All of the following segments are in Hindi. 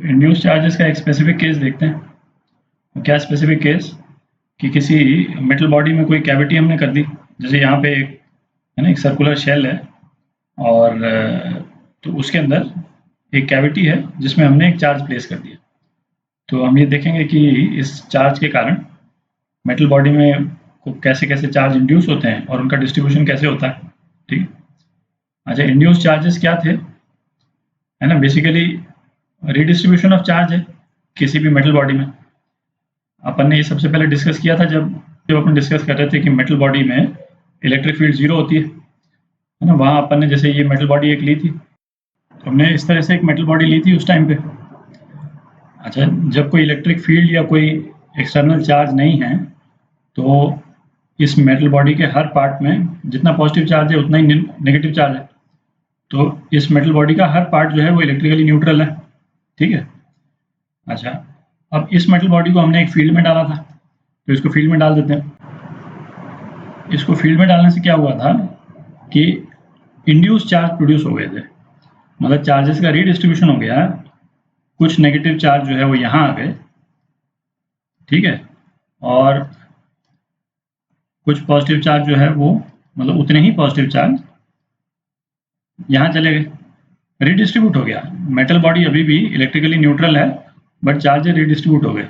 इंड्यूस चार्जेस का एक स्पेसिफिक केस देखते हैं। क्या स्पेसिफिक केस कि किसी मेटल बॉडी में कोई कैविटी हमने कर दी, जैसे यहाँ पे एक है ना, एक सर्कुलर शेल है और तो उसके अंदर एक कैविटी है जिसमें हमने एक चार्ज प्लेस कर दिया। तो हम ये देखेंगे कि इस चार्ज के कारण मेटल बॉडी में को कैसे कैसे चार्ज इंड्यूस होते हैं और उनका डिस्ट्रीब्यूशन कैसे होता है। ठीक। अच्छा, इंड्यूस चार्जेस क्या थे, है ना, बेसिकली रीडिस्ट्रीब्यूशन ऑफ चार्ज है किसी भी मेटल बॉडी में। अपन ने ये सबसे पहले डिस्कस किया था जब अपन डिस्कस कर रहे थे कि मेटल बॉडी में इलेक्ट्रिक फील्ड जीरो होती है ना। वहाँ अपन ने जैसे ये मेटल बॉडी एक ली थी, तो हमने इस तरह से एक मेटल बॉडी ली थी उस टाइम पे। अच्छा, जब कोई इलेक्ट्रिक फील्ड या कोई एक्सटर्नल चार्ज नहीं है तो इस मेटल बॉडी के हर पार्ट में जितना पॉजिटिव चार्ज है उतना ही नेगेटिव चार्ज है। तो इस मेटल बॉडी का हर पार्ट जो है वो इलेक्ट्रिकली न्यूट्रल है। ठीक है। अच्छा, अब इस मेटल बॉडी को हमने एक फील्ड में डाला था, तो इसको फील्ड में डाल देते हैं। इसको फील्ड में डालने से क्या हुआ था कि इंड्यूस चार्ज प्रोड्यूस हो गए थे, मतलब चार्जेस का रीडिस्ट्रीब्यूशन हो गया। कुछ नेगेटिव चार्ज जो है वो यहाँ आ गए, ठीक है, और कुछ पॉजिटिव चार्ज जो है वो मतलब उतने ही पॉजिटिव चार्ज यहाँ चले गए, रीडिस्ट्रीब्यूट हो गया। मेटल बॉडी अभी भी इलेक्ट्रिकली न्यूट्रल है बट चार्ज रीडिस्ट्रीब्यूट हो गए।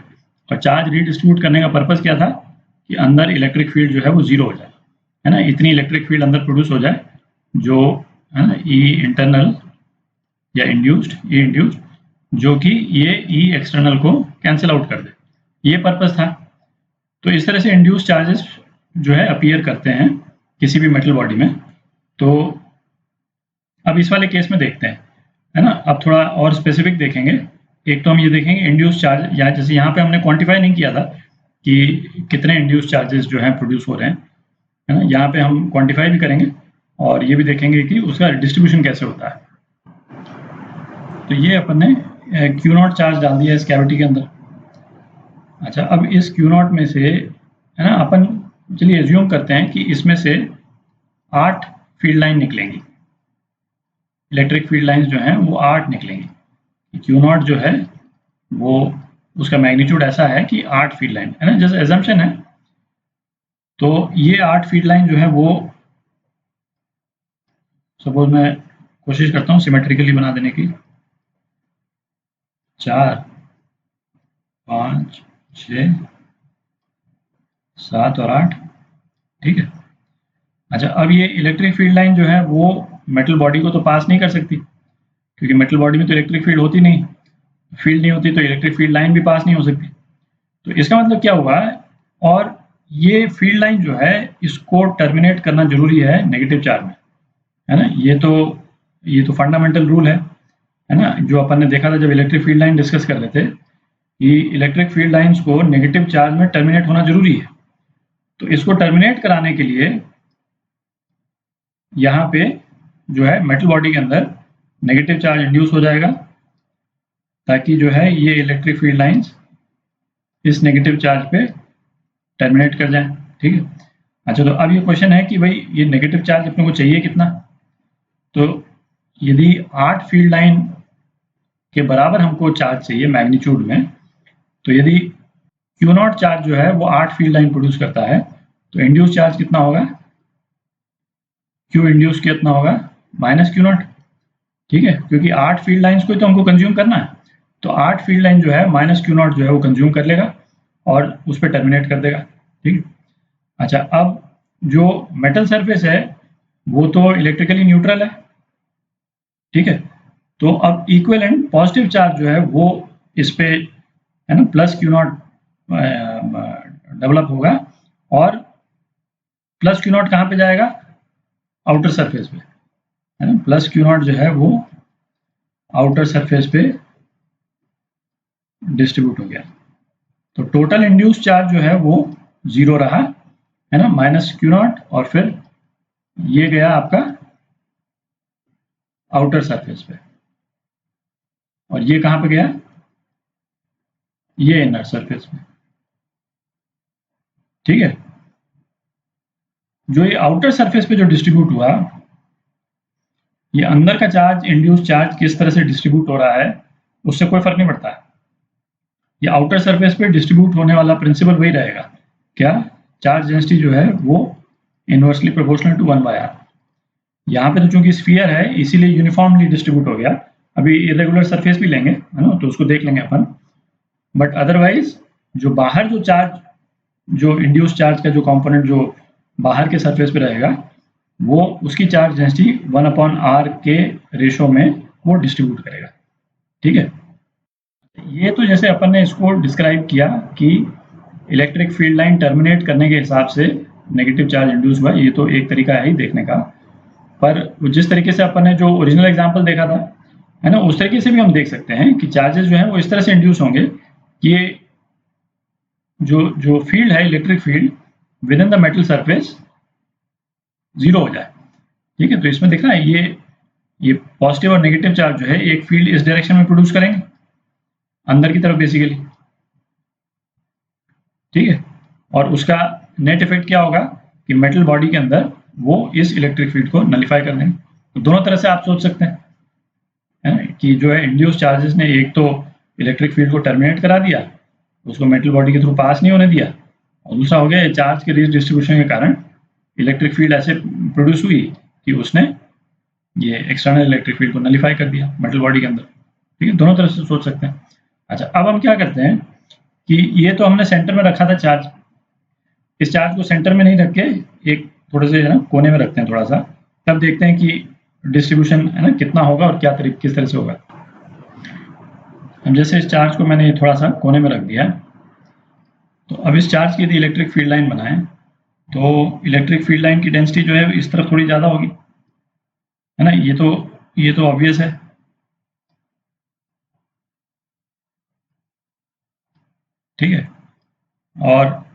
और चार्ज रीडिस्ट्रीब्यूट करने का पर्पज़ क्या था कि अंदर इलेक्ट्रिक फील्ड जो है वो जीरो हो जाए, है ना, इतनी इलेक्ट्रिक फील्ड अंदर प्रोड्यूस हो जाए जो है ना ई इंटरनल या इंड्यूस्ड जो कि ये ई एक्सटर्नल को कैंसिल आउट कर दे, ये पर्पज़ था। तो इस तरह से इंड्यूस चार्जेस जो है अपीयर करते हैं किसी भी मेटल बॉडी में। तो अब इस वाले केस में देखते हैं, है ना, अब थोड़ा और स्पेसिफिक देखेंगे। एक तो हम ये देखेंगे इंड्यूस चार्ज, या जैसे यहाँ पे हमने क्वांटिफाई नहीं किया था कि कितने इंड्यूस चार्जेस जो हैं प्रोड्यूस हो रहे हैं, है ना, यहाँ पे हम क्वांटिफाई भी करेंगे और ये भी देखेंगे कि उसका डिस्ट्रीब्यूशन कैसे होता है। तो ये अपन ने क्यू नॉट चार्ज डाल दिया इस कैविटी के अंदर। अच्छा, अब इस क्यू नॉट में से, है ना, अपन चलिए एज्यूम करते हैं कि इसमें से 8 फील्ड लाइन निकलेंगी, इलेक्ट्रिक फील्ड लाइंस जो हैं वो 8 निकलेंगी। क्यू नॉट जो है वो उसका मैग्नीट्यूड ऐसा है कि 8 फील्ड लाइन, है ना, जैसे एजम्पशन है। तो ये 8 फील्ड लाइन जो है वो, सपोज मैं कोशिश करता हूँ सिमेट्रिकली बना देने की, 4 5 6 7 और 8, ठीक है। अच्छा, अब ये इलेक्ट्रिक फील्ड लाइन जो है वो मेटल बॉडी को तो पास नहीं कर सकती, क्योंकि मेटल बॉडी में तो इलेक्ट्रिक फील्ड होती नहीं, फील्ड नहीं होती तो इलेक्ट्रिक फील्ड लाइन भी पास नहीं हो सकती। तो इसका मतलब क्या हुआ, और ये फील्ड लाइन जो है इसको टर्मिनेट करना जरूरी है नेगेटिव चार्ज में, है ना। ये तो फंडामेंटल रूल है ना, जो अपन ने देखा था जब इलेक्ट्रिक फील्ड लाइन डिस्कस कर रहे थे कि इलेक्ट्रिक फील्ड लाइंस को नेगेटिव चार्ज में टर्मिनेट होना जरूरी है। तो इसको टर्मिनेट कराने के लिए यहाँ पे जो है मेटल बॉडी के अंदर नेगेटिव चार्ज इंड्यूस हो जाएगा, ताकि जो है ये इलेक्ट्रिक फील्ड लाइंस इस नेगेटिव चार्ज पे टर्मिनेट कर जाएं, ठीक है। अच्छा, तो अब ये क्वेश्चन है कि भाई ये नेगेटिव चार्ज अपने को चाहिए कितना। तो यदि 8 फील्ड लाइन के बराबर हमको चार्ज चाहिए मैग्नीट्यूड में, तो यदि क्यू नॉट चार्ज जो है वो 8 फील्ड लाइन प्रोड्यूस करता है, तो इंड्यूस चार्ज कितना होगा, क्यू इंड्यूस कितना होगा, माइनस क्यू नॉट, ठीक है, क्योंकि 8 फील्ड लाइंस को तो हमको कंज्यूम करना है। तो 8 फील्ड लाइन जो है माइनस क्यू नॉट जो है वो कंज्यूम कर लेगा और उस पर टर्मिनेट कर देगा, ठीक है। अच्छा, अब जो मेटल सरफेस है वो तो इलेक्ट्रिकली न्यूट्रल है, ठीक है। तो अब इक्विवेलेंट पॉजिटिव चार्ज जो है वो इस पे, है ना, प्लस क्यू नॉट डेवलप होगा, और प्लस क्यू नॉट कहाँ पे जाएगा, आउटर सरफेस पे, है ना। प्लस क्यू नॉट जो है वो आउटर सरफेस पे डिस्ट्रीब्यूट हो गया। तो टोटल इंड्यूस चार्ज जो है वो 0 रहा, है ना, माइनस क्यू नॉट, और फिर ये गया आपका आउटर सरफेस पे, और ये कहाँ पे गया, ये इनर सरफेस पे, ठीक है। जो ये आउटर सरफेस पे जो डिस्ट्रीब्यूट हुआ, ये अंदर का चार्ज इंड्यूस चार्ज किस तरह से डिस्ट्रीब्यूट हो रहा है उससे कोई फर्क नहीं पड़ता है। ये आउटर सरफेस पे डिस्ट्रीब्यूट होने वाला प्रिंसिपल वही रहेगा, क्या, चार्ज डेंसिटी जो है वो इनवर्सली प्रोपोर्शनल टू 1/r। यहाँ पे तो चूंकि स्फीयर है इसीलिए यूनिफॉर्मली डिस्ट्रीब्यूट हो गया। अभी इरेगुलर सरफेस भी लेंगे, है ना, तो उसको देख लेंगे अपन। बट अदरवाइज जो बाहर जो चार्ज, जो इंड्यूस चार्ज का जो कंपोनेंट जो बाहर के सरफेस पे रहेगा, वो उसकी चार्ज डेंसिटी 1/r के रेशो में वो डिस्ट्रीब्यूट करेगा। ठीक है, ये तो जैसे अपन ने इसको डिस्क्राइब किया कि इलेक्ट्रिक फील्ड लाइन टर्मिनेट करने के हिसाब से नेगेटिव चार्ज इंड्यूस हुआ, ये तो एक तरीका है ही देखने का। पर जिस तरीके से अपन ने जो ओरिजिनल एग्जांपल देखा था, है ना, उस तरीके से भी हम देख सकते हैं कि चार्जेस जो हैं वो इस तरह से इंड्यूस होंगे कि ये जो फील्ड है, electric field with in the metal surface zero हो जाए। ठीक है, तो इसमें दिख रहा है ये पॉजिटिव और नेगेटिव चार्ज जो है एक फील्ड इस डायरेक्शन में प्रोड्यूस करेंगे अंदर की तरफ बेसिकली। ठीक है, और उसका नेट इफेक्ट क्या होगा कि मेटल बॉडी के अंदर वो इस इलेक्ट्रिक फील्ड को नलिफाई कर देंगे। तो दोनों तरह से आप सोच सकते हैं, है ना, कि जो है इंड्यूस चार्जेस ने एक तो इलेक्ट्रिक फील्ड को टर्मिनेट करा दिया, उसको मेटल बॉडी के थ्रू पास नहीं होने दिया, और दूसरा हो गया चार्ज के डिस्ट्रीब्यूशन के कारण इलेक्ट्रिक फील्ड ऐसे प्रोड्यूस हुई कि उसने ये एक्सटर्नल इलेक्ट्रिक फील्ड को नलिफाई कर दिया मेटल बॉडी के अंदर। ठीक है, दोनों तरह से सोच सकते हैं। अच्छा, अब हम क्या करते हैं कि ये तो हमने सेंटर में रखा था चार्ज, इस चार्ज को सेंटर में नहीं रख के एक थोड़े से, है ना, कोने में रखते हैं थोड़ा सा, तब देखते हैं कि डिस्ट्रीब्यूशन, है ना, कितना होगा और क्या किस तरह से होगा। अब जैसे इस चार्ज को मैंने थोड़ा सा कोने में रख दिया, तो अब इस चार्ज की यदि इलेक्ट्रिक फील्ड लाइन बनाएं तो इलेक्ट्रिक फील्ड लाइन की डेंसिटी जो है इस तरफ थोड़ी ज़्यादा होगी, है ना, ये तो ऑब्वियस है। ठीक है, और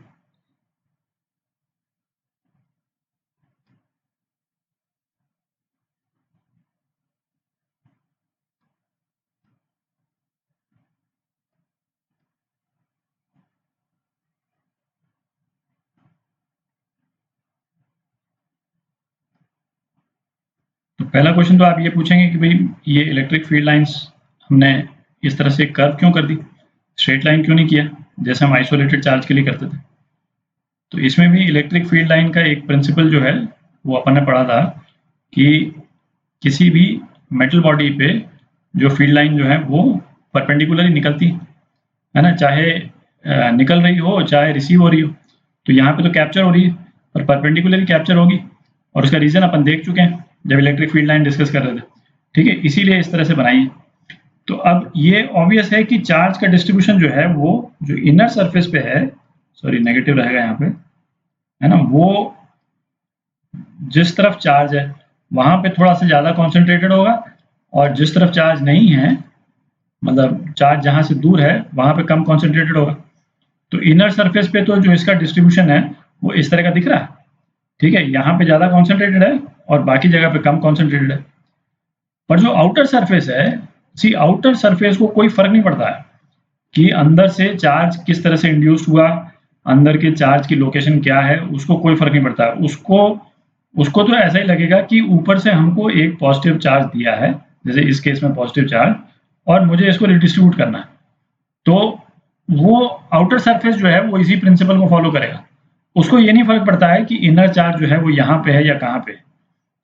तो पहला क्वेश्चन तो आप ये पूछेंगे कि भाई ये इलेक्ट्रिक फील्ड लाइंस हमने इस तरह से कर्व क्यों कर दी, स्ट्रेट लाइन क्यों नहीं किया जैसे हम आइसोलेटेड चार्ज के लिए करते थे। तो इसमें भी इलेक्ट्रिक फील्ड लाइन का एक प्रिंसिपल जो है वो अपन ने पढ़ा था कि किसी भी मेटल बॉडी पे जो फील्ड लाइन जो है वो परपेंडिकुलरली निकलती है ना, चाहे निकल रही हो चाहे रिसीव हो रही हो। तो यहाँ पे तो कैप्चर हो रही है और परपेंडिकुलरली कैप्चर होगी, और उसका रीजन अपन देख चुके हैं जब इलेक्ट्रिक फील्ड लाइन डिस्कस कर रहे थे। ठीक है, इसीलिए इस तरह से बनाई है। तो अब ये ऑब्वियस है कि चार्ज का डिस्ट्रीब्यूशन जो है वो जो इनर सरफेस पे है, सॉरी नेगेटिव रहेगा यहाँ पे, है ना, वो जिस तरफ चार्ज है वहां पे थोड़ा सा ज्यादा कॉन्सेंट्रेटेड होगा, और जिस तरफ चार्ज नहीं है, मतलब चार्ज जहां से दूर है वहां पे कम कॉन्सेंट्रेटेड होगा। तो इनर सरफेस पे तो जो इसका डिस्ट्रीब्यूशन है वो इस तरह का दिख रहा है। ठीक है, यहाँ पे ज्यादा कॉन्सेंट्रेटेड है और बाकी जगह पे कम कॉन्सेंट्रेटेड है। पर जो आउटर सरफेस है, सी आउटर सरफेस को कोई फर्क नहीं पड़ता है कि अंदर से चार्ज किस तरह से इंड्यूस हुआ, अंदर के चार्ज की लोकेशन क्या है, उसको कोई फर्क नहीं पड़ता है। उसको तो ऐसा ही लगेगा कि ऊपर से हमको एक पॉजिटिव चार्ज दिया है, जैसे इस केस में पॉजिटिव चार्ज, और मुझे इसको रिडिस्ट्रीब्यूट करना है। तो वो आउटर सरफेस जो है वो इसी प्रिंसिपल को फॉलो करेगा। उसको ये नहीं फर्क पड़ता है कि इनर चार्ज जो है वो यहाँ पे है या कहाँ पे।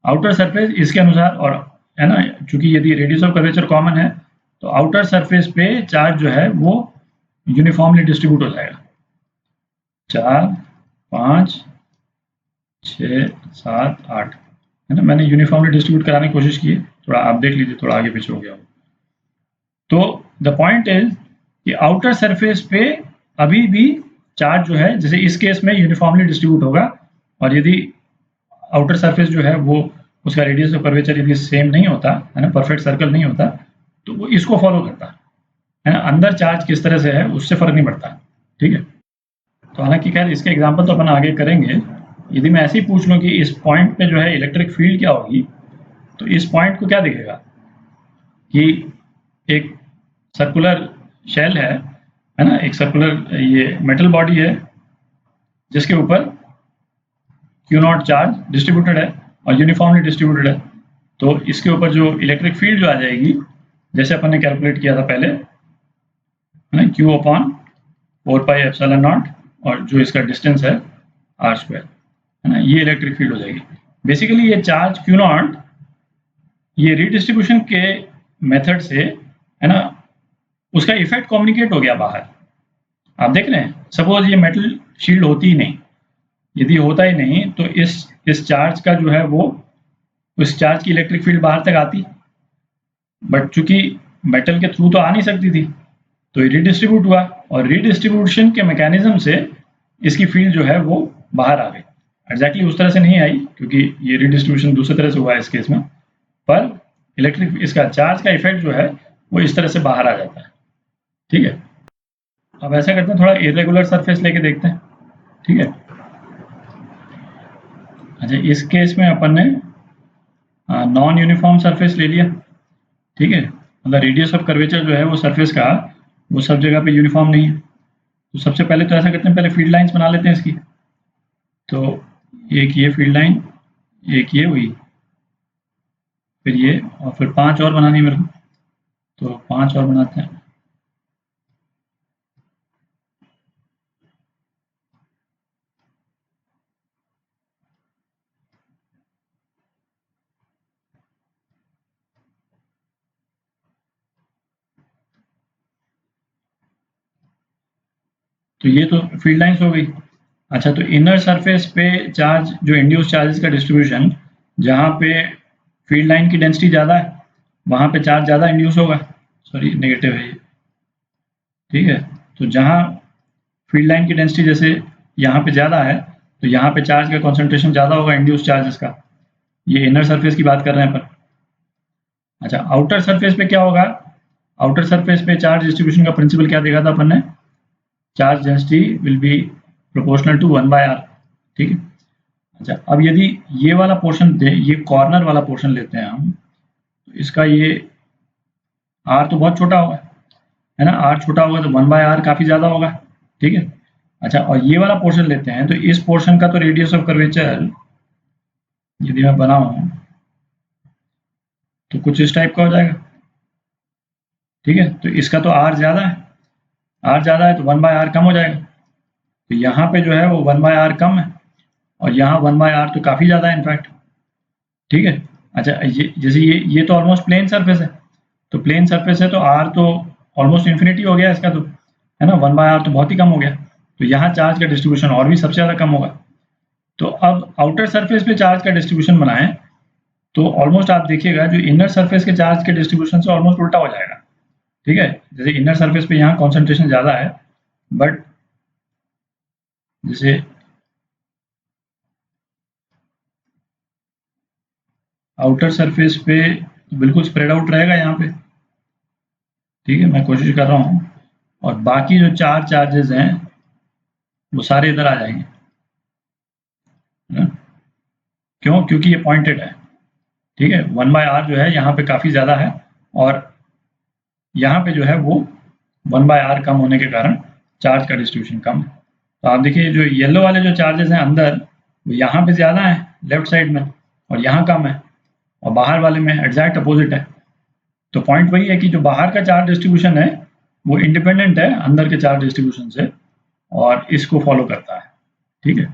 आउटर सरफेस इसके अनुसार, और है ना, चूंकि यदि रेडियस ऑफ कर्वेचर कॉमन है तो आउटर सरफेस पे चार्ज जो है वो यूनिफॉर्मली डिस्ट्रीब्यूट हो जाएगा। 4, 5, 6, 7, 8, है ना, मैंने यूनिफॉर्मली डिस्ट्रीब्यूट कराने की कोशिश की है, थोड़ा आप देख लीजिए, थोड़ा आगे पीछे हो गया हो। तो द पॉइंट इज कि आउटर सरफेस पे अभी भी चार्ज जो है, जैसे इस केस में यूनिफॉर्मली डिस्ट्रीब्यूट होगा, और यदि आउटर सरफेस जो है वो उसका रेडियस ऑफ कर्वेचर यदि सेम नहीं होता, है ना, परफेक्ट सर्कल नहीं होता, तो वो इसको फॉलो करता है ना, अंदर चार्ज किस तरह से है उससे फर्क नहीं पड़ता। ठीक है, तो हालांकि खैर इसके एग्जाम्पल तो अपन आगे करेंगे। यदि मैं ऐसे ही पूछ लूँ कि इस पॉइंट पे जो है इलेक्ट्रिक फील्ड क्या होगी, तो इस पॉइंट को क्या दिखेगा कि एक सर्कुलर शेल है ना, एक सर्कुलर ये मेटल बॉडी है जिसके ऊपर Q0 चार्ज डिस्ट्रीब्यूटेड है और यूनिफॉर्मली डिस्ट्रीब्यूटेड है। तो इसके ऊपर जो इलेक्ट्रिक फील्ड जो आ जाएगी जैसे अपन ने कैलकुलेट किया था पहले, है ना, Q अपॉन 4πε0 और जो इसका डिस्टेंस है r², है ना, ये इलेक्ट्रिक फील्ड हो जाएगी। बेसिकली ये चार्ज Q0 ये रीडिस्ट्रीब्यूशन के मेथड से, है ना, उसका इफेक्ट कम्युनिकेट हो गया बाहर। आप देख रहे हैं, सपोज ये मेटल शील्ड होती ही नहीं, यदि होता ही नहीं तो इस चार्ज का जो है वो, उस चार्ज की इलेक्ट्रिक फील्ड बाहर तक आती, बट चूंकि मेटल के थ्रू तो आ नहीं सकती थी, तो ये रीडिस्ट्रीब्यूट हुआ और रीडिस्ट्रीब्यूशन के मैकेनिज्म से इसकी फील्ड जो है वो बाहर आ गई। एग्जैक्टली उस तरह से नहीं आई क्योंकि ये रीडिस्ट्रीब्यूशन दूसरी तरह से हुआ है इस केस में, पर इलेक्ट्रिक इसका चार्ज का इफेक्ट जो है वो इस तरह से बाहर आ जाता है। ठीक है, अब ऐसा करते हैं, थोड़ा इरेगुलर सरफेस लेके देखते हैं। ठीक है, अच्छा इस केस में अपन ने नॉन यूनिफॉर्म सरफेस ले लिया। ठीक है, मतलब रेडियस ऑफ कर्वेचर जो है वो सरफेस का वो सब जगह पे यूनिफॉर्म नहीं है। तो सबसे पहले तो ऐसा करते हैं, पहले फील्ड लाइंस बना लेते हैं इसकी। तो एक ये फील्ड लाइन, एक ये हुई, फिर ये, और फिर 5 और बनानी मेरे को, तो 5 और बनाते हैं। तो ये तो फील्ड लाइंस हो गई। अच्छा, तो इनर सरफेस पे चार्ज, जो इंड्यूस चार्जेस का डिस्ट्रीब्यूशन, जहाँ पे फील्ड लाइन की डेंसिटी ज़्यादा है वहाँ पे चार्ज ज़्यादा इंड्यूस होगा, सॉरी नेगेटिव है ये। ठीक है, तो जहाँ फील्ड लाइन की डेंसिटी जैसे यहाँ पे ज़्यादा है तो यहाँ पे चार्ज का कॉन्सेंट्रेशन ज़्यादा होगा इंड्यूस चार्जेस का। ये इनर सरफेस की बात कर रहे हैं पर। अच्छा, आउटर सरफेस पे क्या होगा? आउटर सरफेस पे चार्ज डिस्ट्रीब्यूशन का प्रिंसिपल क्या देखा था अपन ने? Charge density will be proportional to 1/r। ठीक है, अच्छा अब यदि ये वाला पोर्शन दे, ये कॉर्नर वाला पोर्शन लेते हैं हम, तो इसका ये r तो बहुत छोटा होगा, है ना, r छोटा होगा तो 1/r काफ़ी ज़्यादा होगा। ठीक है, अच्छा और ये वाला पोर्शन लेते हैं तो इस पोर्शन का तो रेडियस ऑफ कर्वेचर यदि मैं बनाऊं तो कुछ इस टाइप का हो जाएगा। ठीक है, तो इसका तो r ज़्यादा है, r ज़्यादा है तो 1/r कम हो जाएगा। तो यहाँ पे जो है वो 1/r कम है और यहाँ 1/r तो काफ़ी ज़्यादा है इनफैक्ट। ठीक है, अच्छा ये जैसे ये तो ऑलमोस्ट प्लेन सरफेस है, तो प्लेन सरफेस है तो r तो ऑलमोस्ट इन्फिनिटी हो गया इसका, तो है ना, 1/r तो बहुत ही कम हो गया। तो यहाँ चार्ज का डिस्ट्रीब्यूशन और भी सबसे ज़्यादा कम होगा। तो अब आउटर सरफेस पे चार्ज का डिस्ट्रीब्यूशन बनाएं तो ऑलमोस्ट आप देखिएगा जो इनर सरफेस के चार्ज के डिस्ट्रीब्यूशन से ऑलमोस्ट उल्टा हो जाएगा। ठीक है, जैसे इनर सरफेस पे यहाँ कॉन्सेंट्रेशन ज़्यादा है, बट जैसे आउटर सरफेस पे बिल्कुल स्प्रेड आउट रहेगा यहाँ पे। ठीक है, मैं कोशिश कर रहा हूँ, और बाकी जो 4 चार्जेस हैं वो सारे इधर आ जाएंगे। क्यों? क्योंकि ये पॉइंटेड है। ठीक है, 1/r जो है यहाँ पे काफ़ी ज़्यादा है और यहाँ पे जो है वो 1/r कम होने के कारण चार्ज का डिस्ट्रीब्यूशन कम है। तो आप देखिए जो येलो वाले जो चार्जेस हैं अंदर, वो यहाँ पे ज़्यादा है लेफ्ट साइड में और यहाँ कम है, और बाहर वाले में एग्जैक्ट अपोजिट है। तो पॉइंट वही है कि जो बाहर का चार्ज डिस्ट्रीब्यूशन है वो इंडिपेंडेंट है अंदर के चार्ज डिस्ट्रीब्यूशन से और इसको फॉलो करता है। ठीक है।